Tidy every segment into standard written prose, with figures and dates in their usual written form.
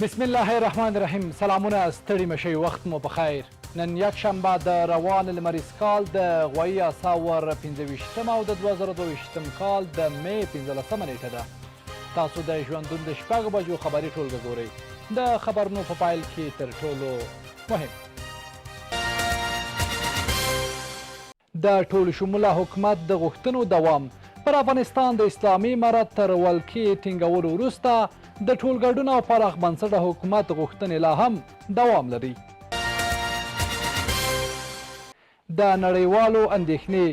بسم الله الرحمن الرحیم. سلامونه، ستړي مشئ، وخت مو په خیر. نن یکشنبه د روان لمریز کال د غویي اساور 25 او د 2022 کال د می 15 نیټه ده. تاسو د ژوندون د شپږ بجو خبري ټولګه ګورئ. د خبرونو په پایل کې تر ټولو مهم: د ټول شموله حکومت د غوښتنو دوام. پر افغانستان د اسلامي امارت تر ولکې ټینګولو وروسته د ټولګډون او پراخ بنسټه حکومت غوښتنې لا هم دوام لري. د نړیوالو اندېښنې.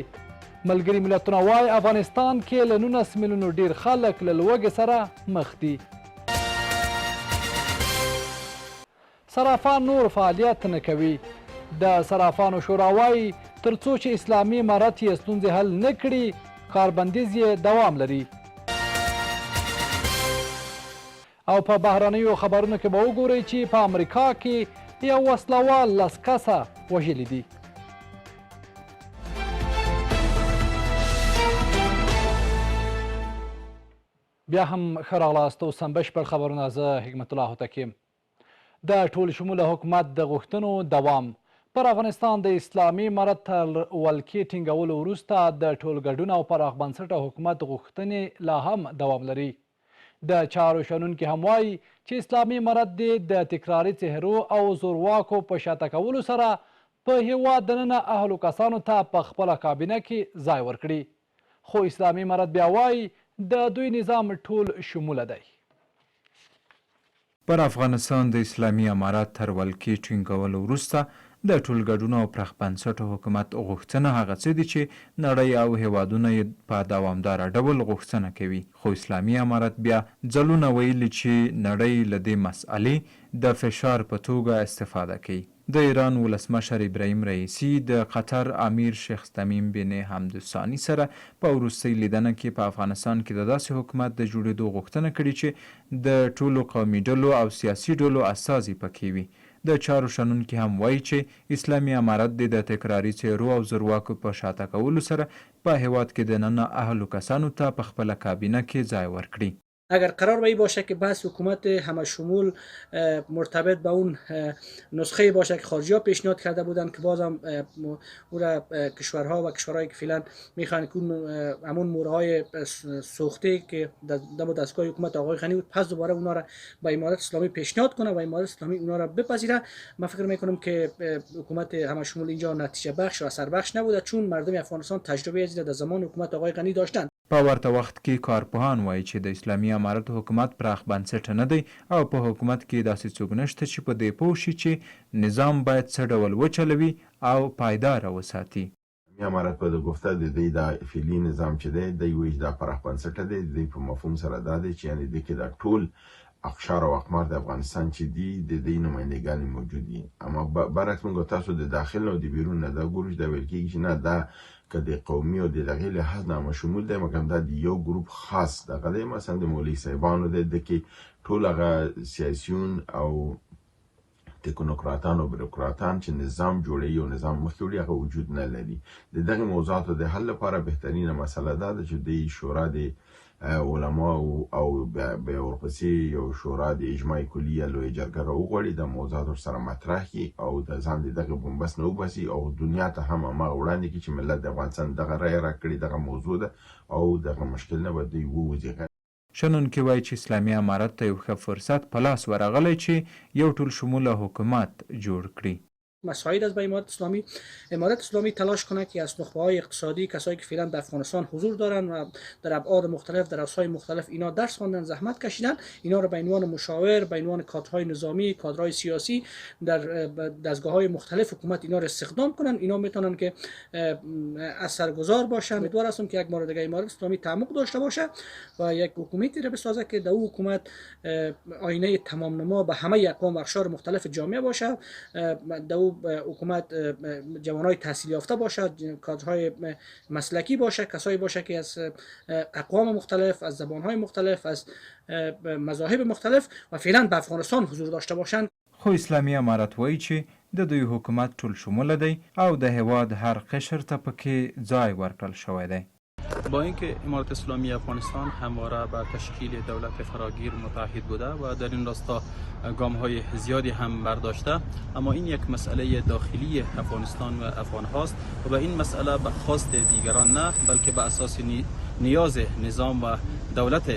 ملګري ملتونه وایي افغانستان کې له 19 میلیونو ډیر خلک له لوږې سره مخ دي. صرافان نور فعالیت نه کوي. د صرافانو شورا وایي تر څو چې اسلامي امارت یې ستونزې حل نه کړي، کاربندیز یې دوام لري. او په بهرنیو خبرونو کې به وګورئ چې په امریکا کې یو وسلوال 10 کسه وژلي دي. بیا هم ښه راغلاست. اوس هم بشپړ خبرونه. زه حکمت الله هوتک یم. د ټول شموله حکومت د غوښتنو دوام. پر افغانستان د اسلامي امارت تر ولکې ټینګولو وروسته د ټولګډون او پراخ بنسټه حکومت غوښتنې لا هم دوام لري. د چارو شنونکي هم وایي چې اسلامي امارت د تکراري څهرو او زورواکو په شاته کولو سره په هیواد دننه اهلو کسانو ته په خپله کابینه کې ځای ورکړي. خو اسلامي امارت بیا وایي د دوی نظام ټول شموله دی. پر افغانستان د اسلامي امارت تر ولکې ټینګولو وروسته د ټولګډون او پراخ بنسټه حکومت غوښتنه هغه څه دي چې نړۍ او هیوادونه یې په دوامداره ډول غوښتنه کوي. خو اسلامي امارت بیا ځلونه ویلي چې نړۍ له دې مسئلې د فشار په توګه استفاده کوي. د ایران ولسمشر ابراهیم رئیسي د قطر امیر شیخ تمیم بن حمد الثاني سره په وروستۍ لیدنه کې په افغانستان کې د داسې حکومت د جوړېدو غوښتنه کړې چې د ټولو قومي ډلو او سیاسي ډلو استازي پکې وي. د چارو شنونکي هم وایي چې اسلامي امارت د تکراري څهرو او زورواکو په شاته کولو سره په هیواد کې دننه اهلو کسانو ته په خپله کابینه کې ځای ورکړي. اگر قرار به باشه که بحث حکومت همه شمول مرتبط به اون نسخه باشه که خارجی ها پیشنهاد کرده بودن که بازم او را کشورها و کشورهایی که فعلا میخوان که همون مورهای سوخته که در دستگاه حکومت آقای غنی بود پس دوباره اونا را به امارت اسلامی پیشنهاد کنه و امارت اسلامی اونا را بپذیره. من فکر میکنم که حکومت همه شمول اینجا نتیجه بخش و اثر بخش نبوده، چون مردم افغانستان تجربه از در زمان حکومت آقای غنی داشتن. په ورته وخت کې کارپوهان وایي چې د اسلامي امارت حکومت پراخ بنسټه نه دی او په حکومت کې داسې څوک نشته چې په دې پوه شي چې نظام باید څه ډول وچلوي او پایداره وساتي. امارت په گفته د دې د فعلي نظام چې دی د یوه د پراخ بنسټه دی د په مفهوم سره دا دی چې یعنی د کې د ټول اقشار او اقمار د افغانستان چې دی د دې نمایندګان موجود دي. اما برعکس موږ تاسو د داخل او د بیرون نه دا ګورو د ویل کېږي چې نه دا که د قومي او د دغې لحاظ نه شمول دی، مګر دا د یو ګروپ خاص دغه دی. مثلا د مولوي صاحبانو دی د کې ټول هغه سیاسیون او تکنوکراتان او بروکراتان چې نظام جوړوي او نظام مخکې وړي هغه وجود نه لري. د دغې موضوعاتو د حل لپاره بهترینه مسله دا ده چې د شورا د علما او به ورپسې یو شورا د اجماع کلیه لویه جرګه راوغواړي، د موضوعات ورسره مطرح کړي او د ځان د دغه بنبست نه وباسي او دنیا ته هم هماغه وړاندې کړي چې ملت د افغانستان دغه رایه راکړې دغه موضوع ده او دغه مشکل نه به دوی ووځي. شنونکي وایي چې اسلامي امارت ته یو ښه فرصت په لاس ورغلی چې یو ټول شموله حکومت جوړ کړي. مساعد از به امارت اسلامی تلاش کنه که از نخبه‌های اقتصادی، کسایی که فعلا در افغانستان حضور دارن و در ابعاد مختلف در رأس‌های مختلف اینا درس خواندن، زحمت کشیدن، اینا رو به عنوان مشاور، به عنوان کادرهای نظامی، کادرهای سیاسی در دستگاه‌های مختلف حکومت اینا رو استخدام کنن. اینا میتونن که اثرگذار باشن. امیدوار هستم که یک بار دیگه امارت اسلامی تعمق داشته باشه و یک حکومتی رو بسازه که در اون حکومت آینه تمام نما به همه اقوام و اقشار مختلف جامعه باشه. در حکومت جوانای تحصیل یافته باشد، کادرهای مسلکی باشه، کسایی باشه که از اقوام مختلف، از زبانهای مختلف، از مذاهب مختلف و فعلا به افغانستان حضور داشته باشند. خو اسلامي امارت وایي چې د دوی حکومت ټول شموله دی او د هیواد هر قشر ته پکې ځای ورکړل شوی دی. با اینکه امارت اسلامی افغانستان همواره به تشکیل دولت فراگیر متعهد بوده و در این راستا گام‌های زیادی هم برداشته، اما این یک مسئله داخلی افغانستان و افغان هاست و به این مسئله به خواست دیگران نه، بلکه به اساس نیاز نظام و دولت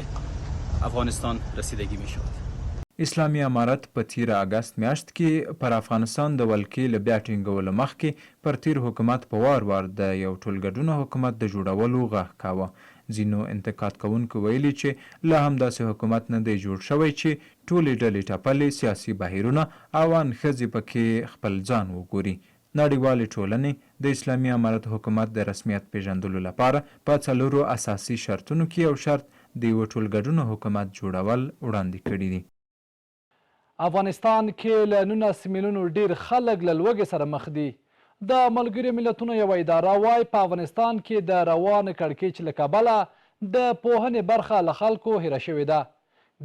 افغانستان رسیدگی می شود. اسلامي امارت په تیر اگست میاشت کې پر افغانستان د ولکې له بیا ټینګولو مخکې پر تیر حکومت په وار د یو ټولګډونه حکومت د جوړولو غږ کاوه. ځینو انتقاد کوونکو ویلي چې لا هم داسې حکومت نه دی جوړ شوی چې ټولې ډلې ټپلې سیاسي بهیرونه او ان ښځې پکې خپل ځان وګوري. نړیوالې ټولنې د اسلامي امارت حکومت د رسمیت پیژندلو لپاره په 4 اساسي شرطونو کې یو شرط د یو ټولګډونه حکومت جوړول وړاندې کړي دي. افغانستان کې له 19 میلیونو ډیر خلک له لوږې سره مخ دي. د ملګرو ملتونو یوه اداره وایي په افغانستان کې د روان کړکېچ له کبله د پوهنې برخه له خلکو هیره شوې ده.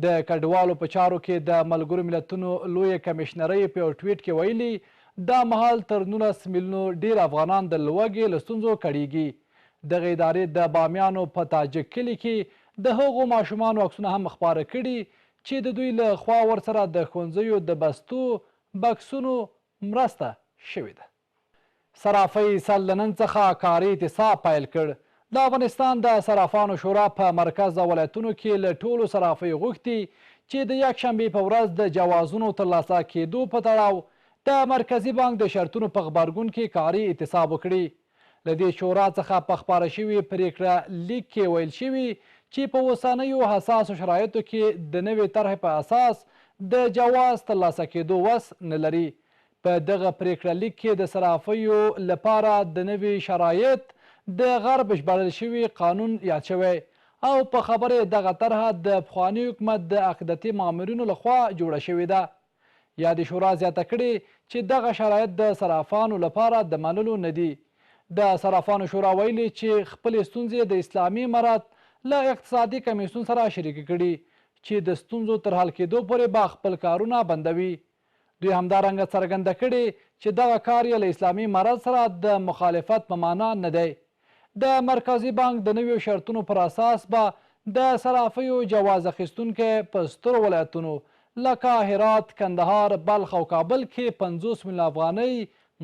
د کډوالو په چارو کې د ملګرو ملتونو لویه کمیشنرۍ په یو ټویټ کې ویلي دا مهال تر 19 میلیونو ډیر افغانان د لوږې له ستونزو کړېږي. دغه ادارې د بامیانو په تاجک کلي کې د هغو ماشومانو عکسونه هم خپاره کړي چې د دوی له خوا ورسره د ښوونځیو د بستو بکسونو مرسته شوې ده. صرافۍ سل له نن څخه کاري اعتصاب پیل کړ. د افغانستان د صرافانو شورا په مرکز او ولایتونو کې له ټولو صرافۍ غوښتي چې د یکشنبې په ورځ د جوازونو ترلاسه کېدو په تړاو د مرکزي بانک د شرطونو په غبرګون کې کاري اعتصاب وکړي. له دې شورا څخه په خپاره شوي پریکړه لیک کې ویل شوي چې په اوسنیو حساسو شرایطو کې د نوې طرحې په اساس د جواز ترلاسه کېدو وس نه لري. په دغه پریکړه لیک کې د صرافیو لپاره د نوي شرایط د غرب ژباړل شوي قانون یاد شوی او په خبره دغه طرحه د پخواني حکومت د عقیدتي مامورینو لخوا جوړه شوې ده. یادې شورا زیاته کړې چې دغه شرایط د صرافانو لپاره د منلو نه دي. د صرافانو شورا ویلي چې خپلې ستونزې د اسلامي امارت له اقتصادي کمیسیون سره شریکې کړي چې د ستونزو تر حل کېدو پورې به خپل کارونه بندوي. دوی همدارنګه څرګنده کړې چې دغه کار یې له اسلامي امارت سره د مخالفت په معنا نه دی. د مرکزي بانک د نویو شرطونو پر اساس به د صرافیو جواز اخیستونکي په سترو ولایتونو لکه هرات، کندهار، بلخ او کابل کې 50 میلیونه افغانۍ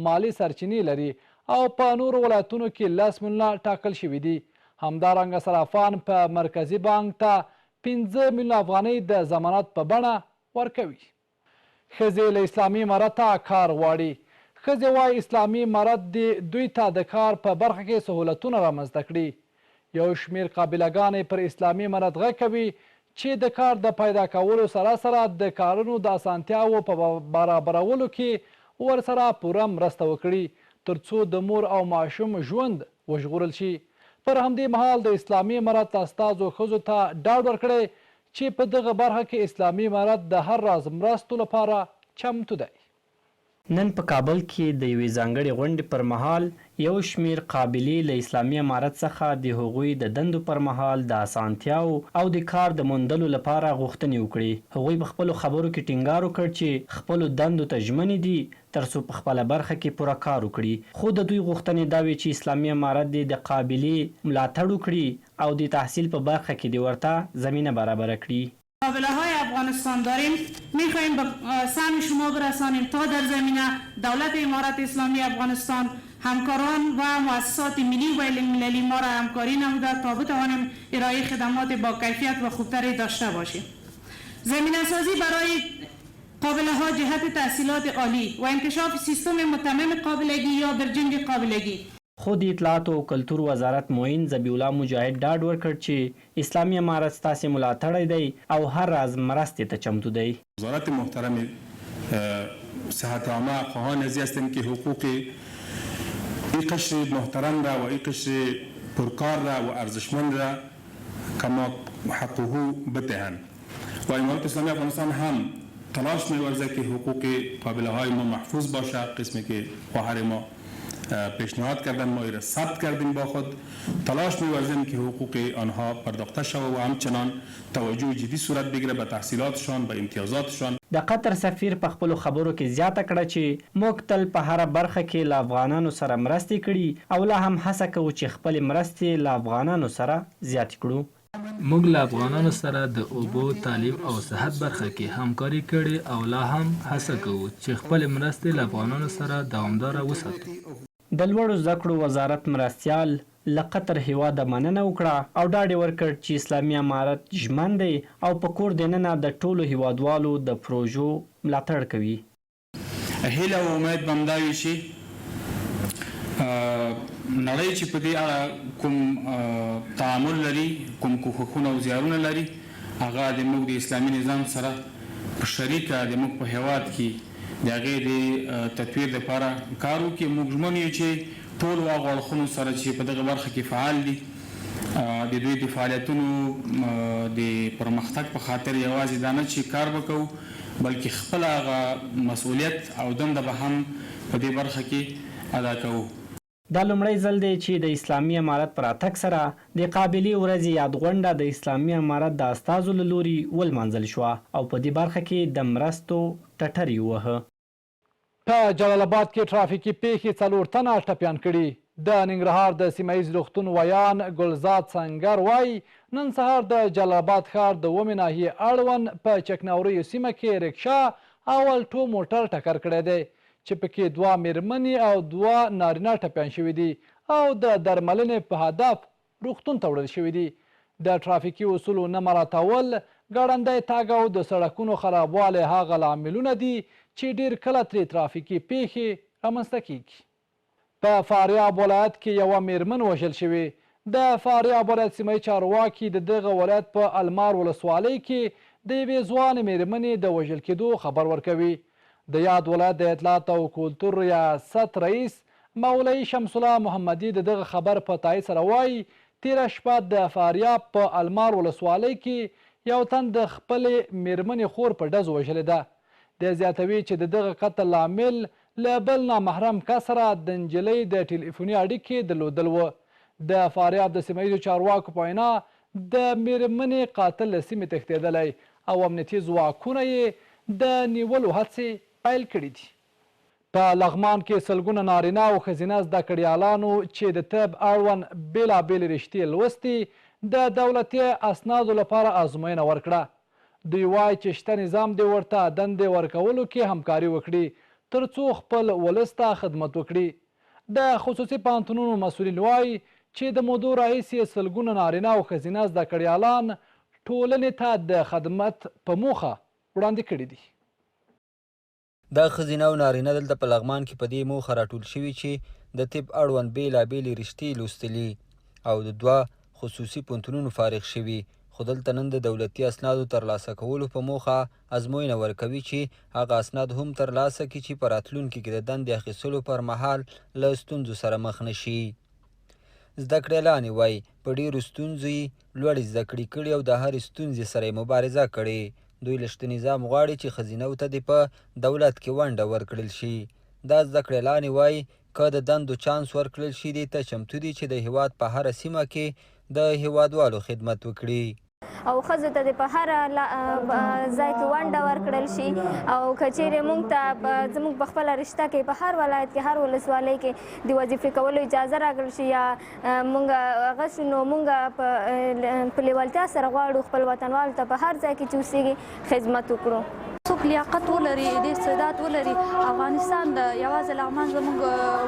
مالی سرچینې لري او په نورو ولایتونو کې 10 میلیونه ټاکل شوي دي. همدارنګه صرافان په مرکزي بانک ته 15 میلیونه افغانۍ د ضمانت په بڼه ورکوي. ښځې له اسلامي امارته کار غواړي. ښځې وایي اسلامي امارت دې دوی ته د کار په برخه کې سهولتونه رامنځته کړي. یو شمېر قابله پر اسلامي امارت غږ کوي چې د کار د پیدا کولو سره سره د کارونو د اسانتیاوو په برابرولو کې ورسره پوره مرسته وکړي تر څو د مور او ماشوم ژوند وژغورل شي. پر همدې مهال د اسلامي امارت استازو ښځو ته ډاډ ورکړی چې په دغه برخه کې اسلامي امارت د هر راز مرستو لپاره چمتو دی. نن په کابل کې د یوې ځانګړې غونډې پر مهال یو شمیر قابلې له اسلامي امارت څخه د هغوی د دندو پر مهال د اسانتیاو او د کار د موندلو لپاره غوښتنې وکړې. هغوی په خپلو خبرو کې ټینګار وکړ چې خپلو دندو ته ژمنې دي تر څو په خپله برخه کې پوره کار وکړي. خو د دوی غوښتنې دا وې چې اسلامي امارت د قابلې ملاتړ وکړي او د تحصیل په برخه کې د ورته زمینه برابره کړي. قابله های افغانستان داریم، میخواهیم به سهم شما برسانیم تا در زمینه دولت امارت اسلامی افغانستان، همکاران و مؤسسات ملی و المللی ما را همکاری نموده تا بتوانیم ارائه خدمات با کیفیت و خوبتری داشته باشیم. زمینه سازی برای قابله ها جهت تحصیلات عالی و انکشاف سیستم متمم قابلگی یا برجنگ قابلگی. خود اطلاعات او کلتور وزارت معین ذبیح الله مجاهد ډاډ ورکړ چې اسلامي امارت ستاسې ملاتړی دی او هر راز مرستې ته چمتو دی. وزارت محترم صحت عامه خواهان ازی هستیم که حقوق این قشر محترم را و این قشر پرکار را و ارزشمند را کما حقوقو بدهند و امارت اسلامی افغانستان هم تلاش می‌ورزد که حقوق قابله های ما محفوظ باشه. قسمی که خواهر ما پیشنهاد کردن، ما را ثبت کردیم با خود. تلاش می‌ورزیم که حقوق آنها پرداخته شود و همچنان توجه جدی صورت بگیره به تحصیلاتشان، به امتیازاتشان. د قطر سفیر په خپلو خبرو کې زیاته کړه چې موږ تل په هره برخه کې له افغانانو سره مرستې کړي او لا هم هڅه کوو چې خپلې مرستې له افغانانو سره زیاتې کړو. موږ له افغانانو سره د اوبو، تعلیم او صحت برخه کې همکاري کړې او لا هم هڅه کوو چې خپلې مرستې له افغانانو سره دوامداره وساتو. د لوړو زده کړو وزارت مرستیال له قطر هیواده مننه وکړه او ډاډ یې ورکړ چې اسلامي امارت ژمن دی او په کور دننه د ټولو هیوادوالو د پروژو ملاتړ کوي. هیله او امید به همدا وي چې نړۍ چې په دې اړه کوم تعامل لري، کوم کوښښونه او زیارونه لري، هغه د موږ د اسلامي نظام سره په شریکه د موږ په هیواد کې د هغې د تطویر لپاره کار وکړي. موږ ژمن یو چې ټول هغو اړخونو سره چې په دغه برخه کې فعال دي د دوی د فعالیتونو د پرمختګ په خاطر یوازې دا نه چې کار وکړو بلکې خپل هغه مسؤلیت او دنده به هم په دې برخه کې ادا کوو. دا لومړی ځل دی چې د اسلامي امارت پر راتګ سره د قابلې ورځې یاد غونډه د اسلامي امارت د استازو له لوري ولمانځل شوه او په دې برخه کې د مرستو ټټر یې ووهه. په جلال آباد کې ترافیکي پیښې 4 تنه ټپیان کړي. د ننګرهار د سیمه ییز روغتون ویان ګلزاد سنگر وایي نن سهار د جلال آباد ښار د 2 ناحیې اړوند په چکناوریو سیمه کې رکشا او الټو موټر ټکر کړی دی چې پکې 2 میرمنې او 2 نارینه ټپیان شوي دي او د درملنې په هدف روغتون ته وړل شوي دي. د ترافیکي اصولو نه مراعاتول، ګړندی تګ او د سړکونو خرابوالی هغه لاملونه دي چې ډیر کله ترې ترافیکي پیښې رامنځته کیږي. په فاریاب ولایت کې یوه میرمن وژل شوې. د فاریاب ولایت سیمه چارواکي د دغه ولایت په المار ولسوالۍ کې د یوې ځوانې میرمنې د وژل کېدو خبر ورکوي. د یاد ولایت د اطلاعات او کلتور ریاست رئیس مولوي شمس الله محمدي د دغه خبر په تایید سره وایي تیره شپه د فاریاب په المار ولسوالۍ کې یو تن د خپلې میرمنې خور په ډز وژلې ده. د زیاتوي چې د دغه قتل لامل له بل نامحرم کس سره د نجلۍ د ټلیفوني اړیکې درلودل و. د فاریاب د سیمه ییزو چارواکو په وینا د میرمنې قاتل له سیمې تښتېدلی او امنیتي ځواکونه یې د نیولو هڅې پیل کړي دي. په لغمان کې سلګونه نارینه او ښځینه زده کړیالانو چې د طب اړوند بېلابېلې رشتې لوستي د دولتي اسنادو لپاره ازموینه ورکړه. دوی وایي چې شته نظام دې ورته دندې ورکولو کې همکاري وکړي تر څو خپل ولس ته خدمت وکړي. د خصوصي پوهنتونونو مسؤلین وایي چې د مودو راهیسې سلګونه نارینه او ښځینه زده کړیالان ټولنې ته د خدمت په موخه وړاندې کړي دي. دا ښځینه او نارینه دلته په لغمان کې په دې موخه راټول شوي چې د طب اړوند بېلابېلې رشتې لوستلي او د 2 خصوصي پوهنتونونو فارغ شوي، خو دلته نن د دولتي اسنادو ترلاسه کولو په موخه ازموینه ورکوي چې هغه اسناد هم ترلاسه کړي چې په راتلونکي کې د دندې اخیستلو پر مهال له ستونزو سره مخ نه شي. زده کړیالانې وایي په ډېرو ستونزو یې لوړې زده کړې کړي او د هرې ستونزې سره یې مبارزه کړې. دوی له شته نظام غواړي چې ښځینو ته دې په دولت کې ونډه ورکړل شي. دا زده کړیالانې وایي که د دندو چانس ورکړل شي دې ته چمتو دي چې د هیواد په هره سیمه کې د هیوادوالو خدمت وکړي. او ښځو ته د په هر ځای کې ونډه ورکړل شي او که چیرې موږ ته زموږ په خپله رشته کې په هر ولایت کې هر ولسوالۍ کې د وظیفې کولو اجازه راکړل شي یا موږ هغه شو نو موږ په لیوالتیا سره غواړو خپل وطنوالو ته په هر ځای کې چې اوسېږي خدمت وکړو. څوک لیاقت ولري، د استعداد ولري. افغانستان د یوازې لغمان زموږ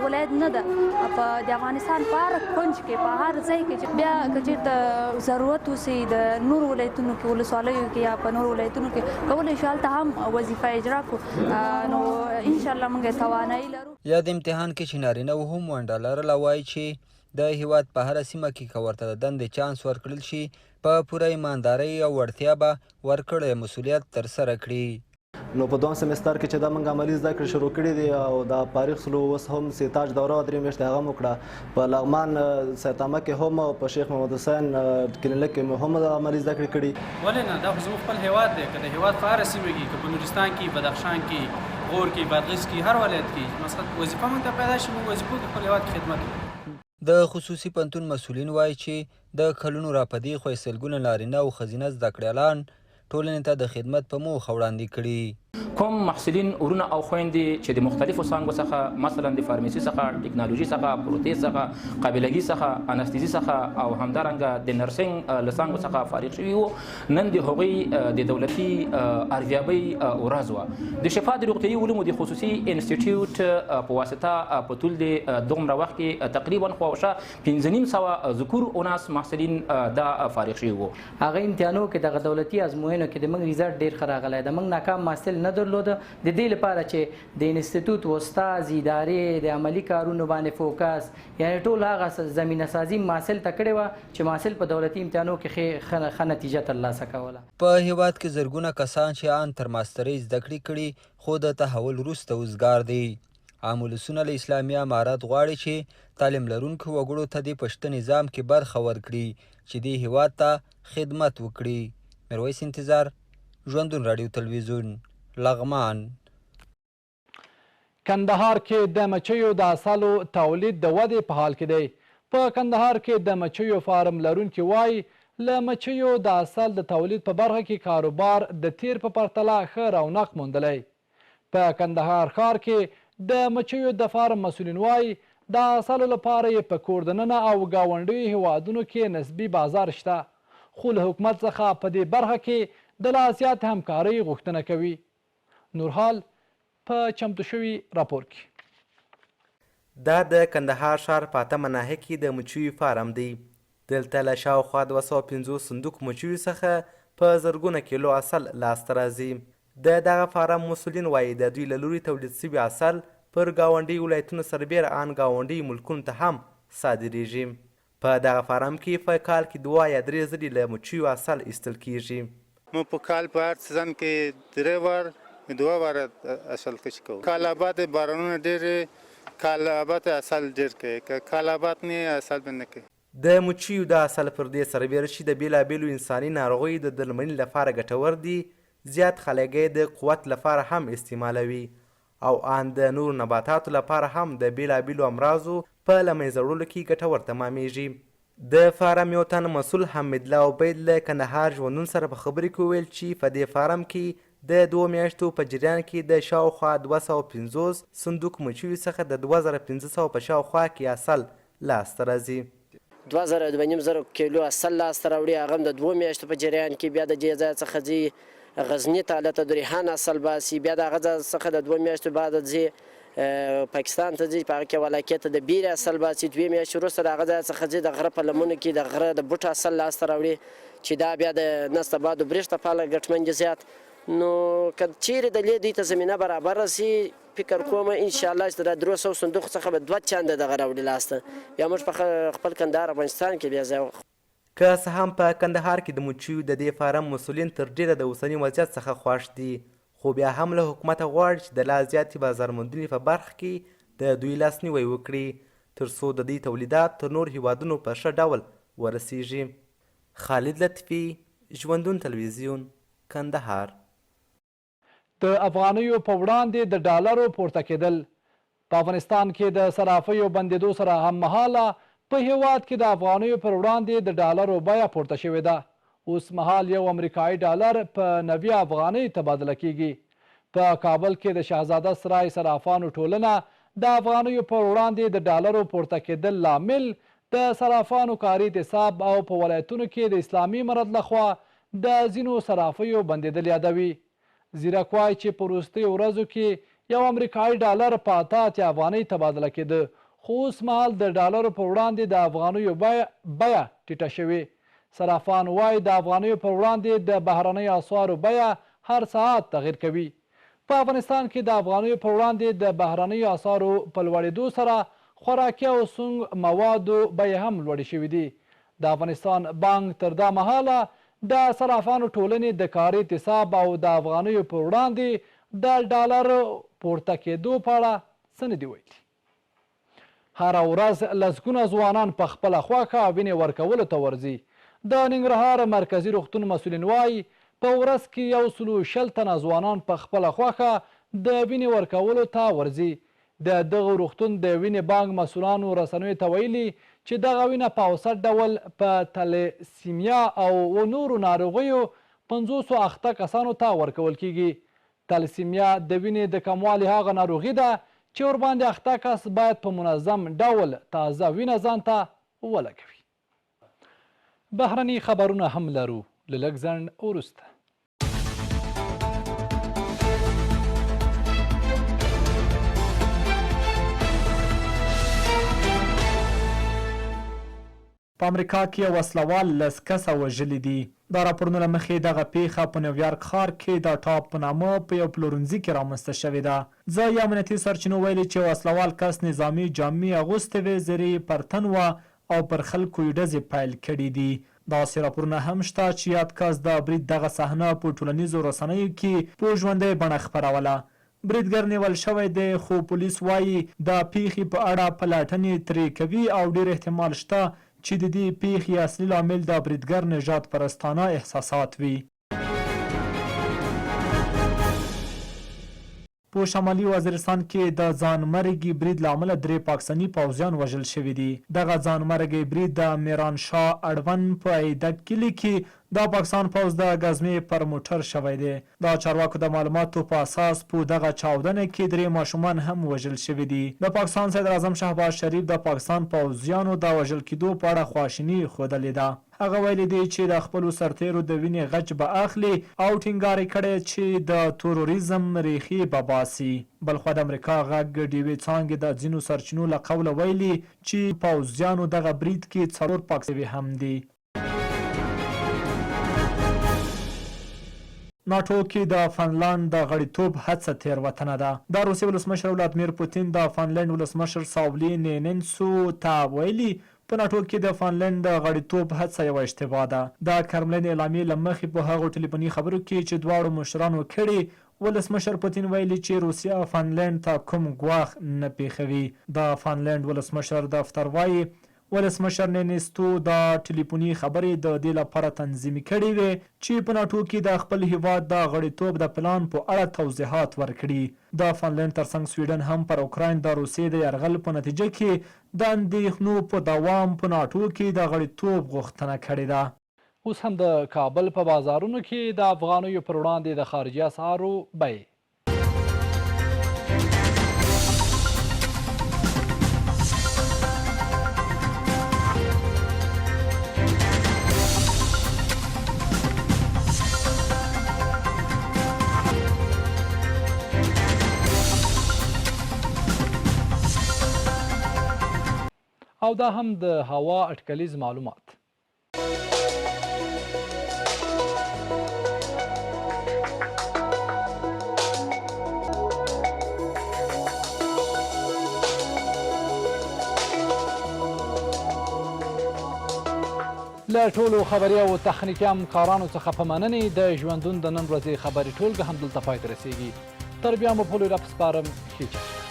ولایت نه ده، په د افغانستان په هر کونج کې په هر ځای کې چې بیا که چېرته ضرورت اوسي د نورو ولایتونو کې ولسوالیو کې یا په نورو ولایتونو کې کولی شو هلته هم وظیفه اجرا کړو، نو انشاءالله موږ توانایي لرو. یا د امتحان کې چې نارینه هم ونډه لرله وایي چې د هیواد په هره سیمه کې که ورته د دندې چانس ورکړل شي په پوره ایماندارۍ او وړتیا به ورکړی مسؤلیت ترسره کړي. نو په دوم سمستر کې چې دا موږ عملي زده کړې شروع کړي دي او دا فارغ سلو اوس هم سیتاج دوره 3 میاشتې هغه مو کړه. په لغمان سیتامه کې هم او په شیخ محمد حسین کلینیک کې هم عملي زده کړې کړي. ولې نه، دا خو زموږ خپل هیواد دی. که د هیواد په هره سیمه کې، که په نورستان کې، بدخشان کې، غور کې بادغیس کې هر ولایت کې مثلا وظیفه موږ ته پیدا شي موږ وظیفو کې خپل هېواد کې خدمت وکړو. د خصوصي پوهنتون مسؤلین وایي چې د کلونو راپدې خو سلګونه نارینه او ښځینه زده کړیالان ټولنې ته د خدمت په موخه وړاندې کړي. کوم محصلین ورونه او خویندې چې د مختلفو څانګو څخه مثلا د فارمیسي څخه ټکنالوژي څخه پروتز څخه قابلګي څخه انستیزي څخه او همدارنګه د نرسنګ له څانګو څخه فارغ شوي وو نن د هغوی د دولتي ارزیابۍ ورځ وه. د شفا د روغتیایي علومو د خصوصي انسټیټیوټ په واسطه په طول د دومره وخت کې تقریبا خواوشا 1500 ذکور اناس محصلین دا فارغ شوي وو. هغه امتحانو کې دغه دولتي ازموینو کې د موږ ریزلټ ډېر ښه راغلی د موږ ناکام محصل نه درلوده. د دې لپاره چې د انسټیټوټ استاد ادارې د عملي کارونو باندې فوکس یعنی ټول هغه زمینه سازي محصل ته کړې وه چې محصل په دولتي امتحانو کې ښه نتیجه ترلاسه کوله. په هیواد کې زرګونه کسان چې ان تر ماسترۍ زده کړې کړي خو د تحول وروسته وزګار دي. عام ولسونه له اسلامي امارت غواړي چې تعلیم لرونکو وګړو ته د پښتو نظام کې برخه ورکړي چې دې هیواد ته خدمت وکړي. میرویس انتظار، ژوندون راډیو تلویزیون، لغمان. کندهار کې د مچیو د عسلو تولید د ودې په حال کې دی. په کندهار کې د مچیو فارم لرونکي وایي له مچیو د عسل د تولید په برخه کې کاروبار د تیر په پرتله ښه رونق موندلی. په کندهار ښار کې د مچیو د فارم مسؤلین وایي د عسلو لپاره یې په کور دننه او ګاونډیو هیوادونو کې نسبي بازار شته، خو له حکومت څخه په دې برخه کې د لا زیات همکارۍ غوښتنه کوي. نورحال په چمتو شوي راپور کې. دا د کندهار ښار په اتمه ناحیه کې د مچیو فارم دی. دلته له شاوخوا 250 صندوق مچیو څخه په زرګونه کیلو عسل لاسته راځي. د دغه فارم مسؤلین وایي د دوی له لوري تولید شوي عسل پر ګاونډي ولایتونو سربیره ان ګاونډي ملکونو ته هم صادریږي. په دغه فارم کې په کال کې 2 یا 3 ځلې له مچیو عسل ایستل کیږي. مو په کال په هر سیزن کې 3 وار 2 واره عسل کش کوو. کال آباد بارانونه ډېرې کال آباد عسل ډېر کوي که کال آباد نه عسل به نه کوي. د مچیو د عسل پر دې سربیره چې د بېلابېلو انساني ناروغیو د درملنې لپاره ګټور دي، زیات خلک یې د قوت لپاره هم استعمالوي او ان د نورو نباتاتو لپاره هم د بېلابېلو امراضو په له منځه وړلو کې ګټور تمامیږي. د فارم یو تن مسؤل حمید الله عبید له کندهار ژوندون سره په خبرې کې وویل چې په دې فارم کې د 2 میاشتو په جریان کې د شاوخوا 250 صندوق مچیو څخه د 2500 په شاوخوا کې عسل لاسته راځي. 2200 کیلو عسل لاسته راوړي، هغه هم د 2 میاشتو په جریان کې. بیا د دې ځای څخه ځي غزني ته هلته د ریحان عسل باسي، بیا د هغه ځای څخه د 2 میاشتو بعد ځي پاکستان ته ځي، په هغه کې ولاکې ته د بیرې عسل باسي. 2 میاشتې وروسته د هغه ځای څخه ځي د غره په لمنو کې د غره د بوټ عسل لاسته راوړي چې دا بیا د نسته باد و برېښت لپاره ګټمن دي زیات. نو که چیرې د دوی ته زمینه برابره سي، فکر کوم انشاءالله چې د 300 صندوق څخه به 2 چنده دغه راوړي لاسته، بیا موږ په خپل کندهار افغانستان کې بیا ځای. که څه هم په کندهار کې د مچیو د دې فارم مسؤلین تر ډیره د اوسني وضعیت څخه خوښ دي، خو بیا هم له حکومته غواړي چې د لا زیاتې بازارموندنې په برخه کې د دوی لاسنیوی وکړي تر څو د دې تولیدات تر نور هیوادونو په ښه ډول ورسیږي. خالد لطفي، ژوندون تلویزیون، کندهار. د افغانیو په وړاندې د ډالرو پورته کېدل. په افغانستان کې د صرافیو بندېدو سره هممهاله په هیواد کې د افغانیو پر وړاندې د ډالرو بیه پورته شوې ده. اوس مهال یو امریکایي ډالر په 90 افغانۍ تبادله کیږي. په کابل کې د شهزاده سرای صرافانو ټولنه د افغانیو پر وړاندې د ډالرو پورته کېدل لامل د صرافانو کاري اعتصاب او په ولایتونو کې د اسلامي امارت لخوا د ځینو صرافیو بندېدل یادوي. زیرک وایي چې په وروستیو ورځو کې یو امریکایي ډالر په 88 افغانۍ تبادله کېده، خو اوس مهال د ډالرو په وړاندې د افغانیو بیه ټیټه شوې. صرافان وایي د افغانیو پر وړاندې د بهرنیو اسعارو بیه هر ساعت تغیر کوي. په افغانستان کې د افغانیو پر وړاندې د بهرنیو اسعارو په لوړېدو سره خوراکي او سونګ موادو بیې هم لوړې شوې دي. د افغانستان بانک تر دا مهاله د صرافانو ټولنې د کاري اعتصاب او د افغانیو پر وړاندې د ډالر پورته کېدو په اړه څه نه دي ویلي. هره ورځ لسګونه ځوانان په خپله خوښه وینې ورکولو ته ورځي. د ننګرهار مرکزي روغتون مسؤلین وایي په ورځ کې 160 تنه ځوانان په خپله خوښه د وینې ورکولو ته ورځي. د دغه روغتون د وینې بانک مسؤلانو رسنیو ته ویلي چې دغه وینه په اوسط ډول په تلسیمیا او نورو ناروغیو 508 کسانو ته ورکول کیږي. تلسیمیا د وینې د کموالي هغه ناروغي ده چې ورباندې اخته کس باید په منظم ډول تازه وینه ځان ته ولګوي. بهرني خبرونه هم لرو له لږ ځنډ وروسته. په امریکا کې یو وسلوال 10 کسه وژلي دي. دا راپورونه له مخې دغه پیښه په نیویارک ښار کې د ټاپ په نامه په یو پلورنځي کې رامنځته شوې ده. ځایي امنیتي سرچینو ویلي چې وسلوال کس نظامي جامې اغوستې وې، زرې پر تن وه او پر خلکو یې ډزې پیل کړي دي. داسې راپورونه هم شته چې یاد کس د برید دغه صحنه په ټولنیزو رسنیو کې په ژوندۍ بڼه خپروله. بریدګر نیول شوی دی، خو پولیس وایي د پیښې په اړه پلټنې ترې کوي او ډېر احتمال شته چې د دې پیښې اصلي لامل د بریدګر نژاد پرستانه احساسات وي. په شمالي وزیرستان کې د ځانمرګي برید له امله 3 پاکستاني پوځیان وژل شوي دي. دغه ځانمرګي برید د میرانشاه اړوند په ایدک کلي کې د پاکستان پوځ د ګزمې پر موټر شوی دی. د چارواکو د معلوماتو په اساس په دغه چاودنه کې 3 ماشومان هم وژل شوي دي. د پاکستان صدر اعظم شهباز شریف د پاکستان پوځیانو د وژل کېدو په اړه خواشیني ښودلې ده. هغه ویلي دی چې د خپلو سرتیرو د وینې غچ به اخلي او ټینګار یې کړی چې د تروریزم ریښې به باسي. بلخوا د امریکا غږ ډیوې څانګې د ځینو سرچینو له قوله ویلي چې پوځیانو دغه برید کې 4 پاکستاني هم دي. ناټو کې د فنلند د غړیتوب هڅه تېروتنه ده. د روسیې ولسمشر ولادیمیر پوتین د فنلند ولسمشر ساولی نینسو ته ویلي په ناټو کې د فنلند د غړیتوب هڅه یوه اشتباه ده. د کرملین اعلامیې له مخې په هغو ټلیفوني خبرو کې چې دواړو مشرانو کړي، ولسمشر پوتین ویلي چې روسیه فنلند ته کوم ګواښ نه پیښوي. د فنلند ولسمشر دفتر وایي ولسمشر نینستو د ټلیفوني خبرې د دې لپاره تنظیمي کړې وې چې په ناټو کې د خپل هیواد د غړیتوب د پلان په اړه توضیحات ورکړي. د فنلند ترڅنګ سویډن هم پر اوکراین د روسیې د یرغل په نتیجه کې د اندېښنو په دوام په ناټو کې د غړیتوب غوښتنه کړې ده. اوس هم د کابل په بازارونو کې د افغانیو پر وړاندې د خارجي اسعارو بیې. او دا هم د هوا اټکلیز معلومات. له ټولو خبري او تخنیکي همکارانو څخه په مننې د ژوندون د نن ورځې خبري ټولګه همدلته پای ته رسیږي. تر بیا مو په لوی رب سپارم. ښې چلند.